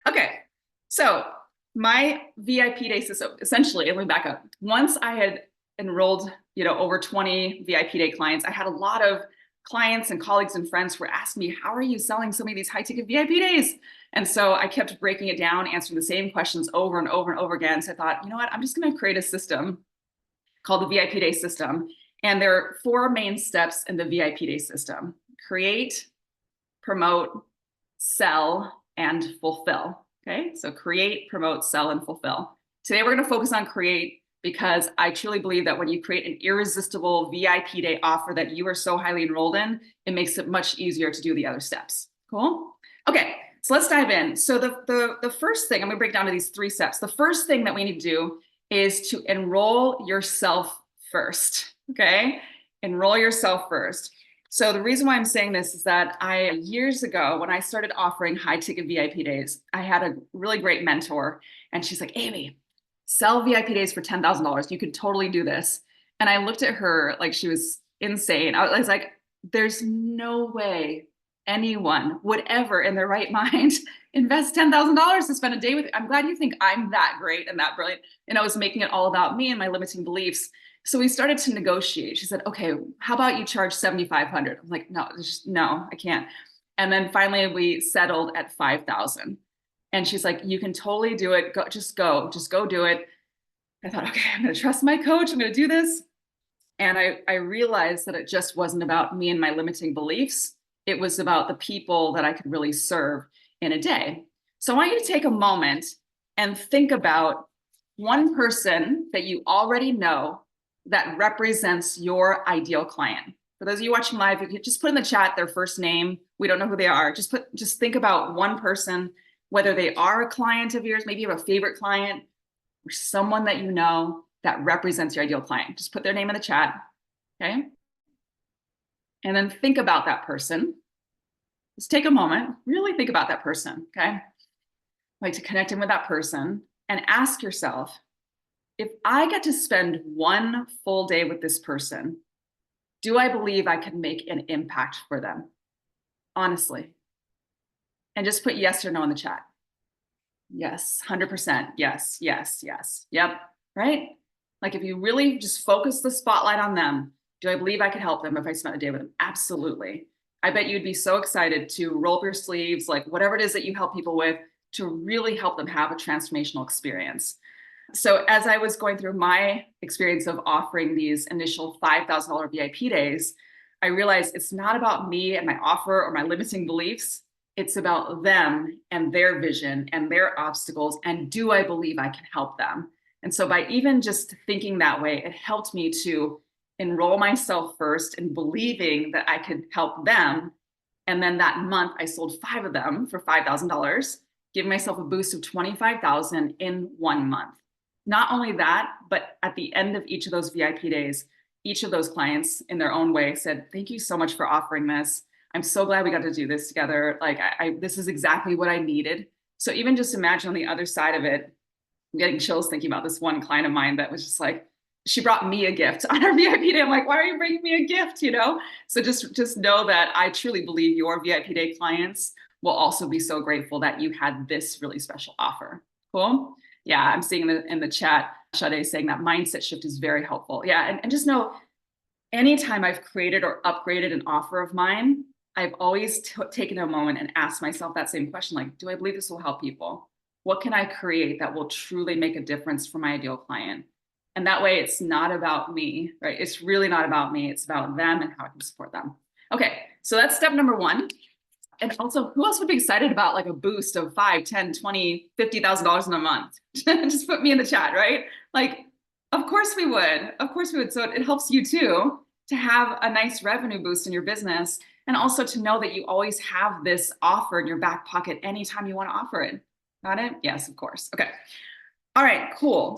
Okay, so my VIP day system, essentially, let me back up. Once I had enrolled, over 20 VIP day clients, I had a lot of clients and colleagues and friends who were asking me, how are you selling so many of these high ticket VIP days? And so I kept breaking it down, answering the same questions over and over and over again. So I thought, you know what, I'm just going to create a system called the VIP day system. And there are four main steps in the VIP day system: create, promote, sell, and fulfill. Okay, so create, promote, sell, and fulfill. Today, we're going to focus on create because I truly believe that when you create an irresistible VIP day offer that you are so highly enrolled in, it makes it much easier to do the other steps. Cool? Okay, so let's dive in. So the first thing, I'm going to break down to these three steps. The first thing that we need to do is to enroll yourself first. Okay, enroll yourself first. So the reason why I'm saying this is that years ago, when I started offering high ticket VIP days, I had a really great mentor, and she's like, Amy, sell VIP days for $10,000. You could totally do this. And I looked at her like she was insane. I was like, there's no way anyone would ever in their right mind invest $10,000 to spend a day with. I'm glad you think I'm that great and that brilliant. And I was making it all about me and my limiting beliefs. So we started to negotiate. She said, okay, how about you charge 7,500? I'm like, no, I can't. And then finally we settled at 5,000. And she's like, you can totally do it. Just go do it. I thought, okay, I'm going to trust my coach. I'm going to do this. And I realized that it just wasn't about me and my limiting beliefs. It was about the people that I could really serve in a day. So I want you to take a moment and think about one person that you already know that represents your ideal client. For those of you watching live, you can just put in the chat their first name. We don't know who they are. Just think about one person, whether they are a client of yours, maybe you have a favorite client or someone that you know that represents your ideal client. Just put their name in the chat, okay? And then think about that person. Just take a moment, really think about that person, okay? Like to connect in with that person and ask yourself, if I get to spend one full day with this person, do I believe I can make an impact for them? Honestly. And just put yes or no in the chat. Yes, 100%. Yes, yes, yes. Yep. Right? Like if you really just focus the spotlight on them, do I believe I could help them if I spent a day with them? Absolutely. I bet you'd be so excited to roll up your sleeves, like whatever it is that you help people with, to really help them have a transformational experience. So as I was going through my experience of offering these initial $5,000 VIP days, I realized it's not about me and my offer or my limiting beliefs. It's about them and their vision and their obstacles. And do I believe I can help them? And so by even just thinking that way, it helped me to enroll myself first in believing that I could help them. And then that month I sold 5 of them for $5,000, giving myself a boost of 25,000 in 1 month. Not only that, but at the end of each of those VIP days, each of those clients in their own way said, thank you so much for offering this. I'm so glad we got to do this together. Like this is exactly what I needed. So even just imagine on the other side of it, I'm getting chills thinking about this one client of mine that was just like, she brought me a gift on our VIP day. I'm like, why are you bringing me a gift? So just know that I truly believe your VIP day clients will also be so grateful that you had this really special offer. Cool. Yeah, I'm seeing in the chat, Sade saying that mindset shift is very helpful. Yeah, and just know, anytime I've created or upgraded an offer of mine, I've always taken a moment and asked myself that same question, like, do I believe this will help people? What can I create that will truly make a difference for my ideal client? And that way it's not about me, right? It's really not about me. It's about them and how I can support them. Okay, so that's step number 1. And also, who else would be excited about like a boost of 5, 10, 20, $50,000 in a month? Just put me in the chat, right? Like, of course we would. Of course we would. So it helps you too to have a nice revenue boost in your business, and also to know that you always have this offer in your back pocket anytime you want to offer it. Got it? Yes, of course. Okay. All right, cool.